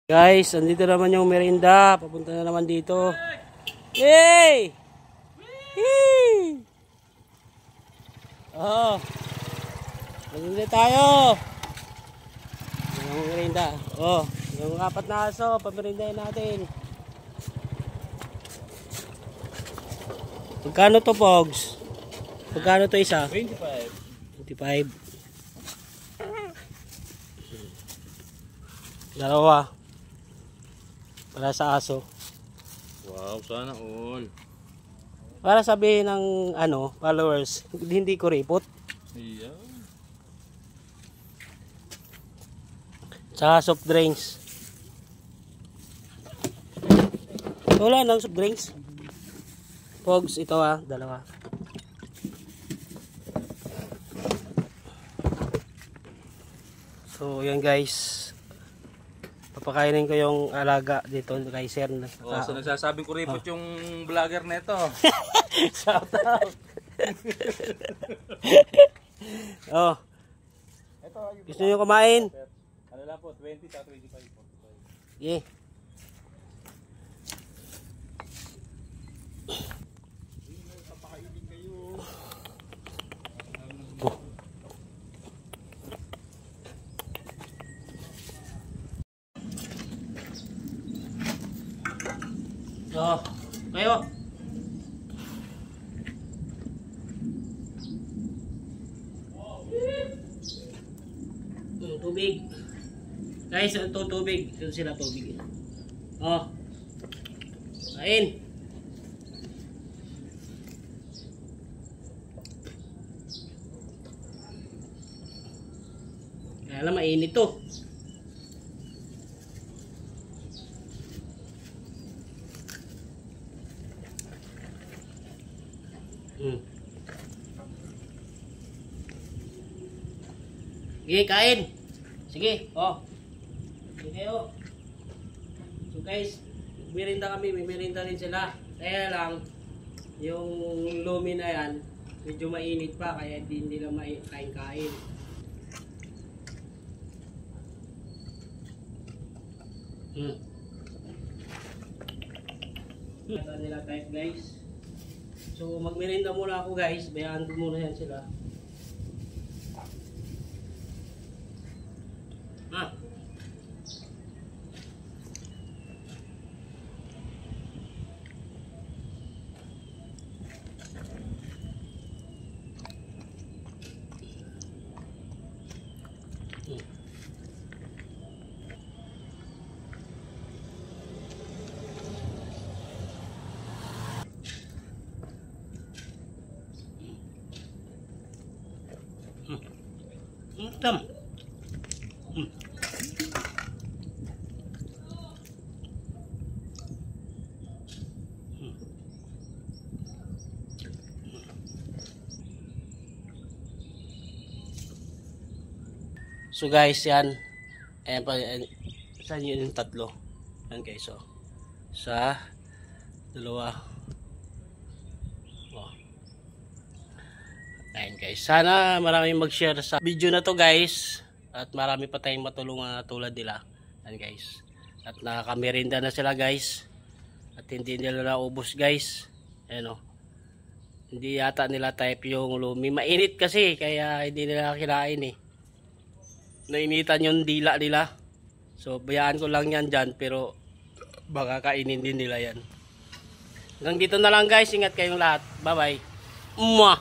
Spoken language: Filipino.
Guys, andito naman yung merinda. Papunta na naman dito. Yay! Yay! Oh. Merinda tayo. Yung merinda. Oh, yung 4 na aso, pamerindahin natin. Magkano to, Pogs? Magkano to isa? 25. 25. Dalawa. Para sa aso. Wow, sana all. Para sabihin ng followers, hindi ko ripot. Iya. Tsaka soft drinks. Wala ng soft drinks. Pogs, ito dalawa. So, yan guys. Papakainin ko yung alaga dito kay Sir. Oh, so nagsasabing ko ripot yung vlogger neto. Shout out. Oh. Gusto niyo kumain? Ano lang po, 20 ta 25 45. Yeah. Oh, kayo. Tubig. Guys, ito tubig. Ito sila tubig. Oh. Kain. Kaya lang mainit to. Sige, kain. Sige, oh. Sige, oh. So guys, merinda kami, may merinda rin sila. Kaya lang, yung lumi na yan, medyo mainit pa, kaya hindi nila kain-kain. Ito nila type guys. So magmerinda muna ako guys, bayaan ko muna yan sila. Tam. So guys, yan. Ayan pa, saan yun yung tatlo? Yan guys, so. Sa dalawa. Oh. Ayan guys. Sana maraming mag-share sa video na to guys. At marami pa tayong matulungan tulad nila. Ayan guys. At nakakamerinda na sila guys. At hindi nila naubos guys. Ayan o. Hindi yata nila type yung lumi. Mainit kasi, kaya hindi nila kinain eh. Nainitan yung dila nila. So bayaan ko lang yan dyan, pero baka kainin din nila yan. Hanggang dito na lang guys. Ingat kayong lahat. Bye bye. Mwah!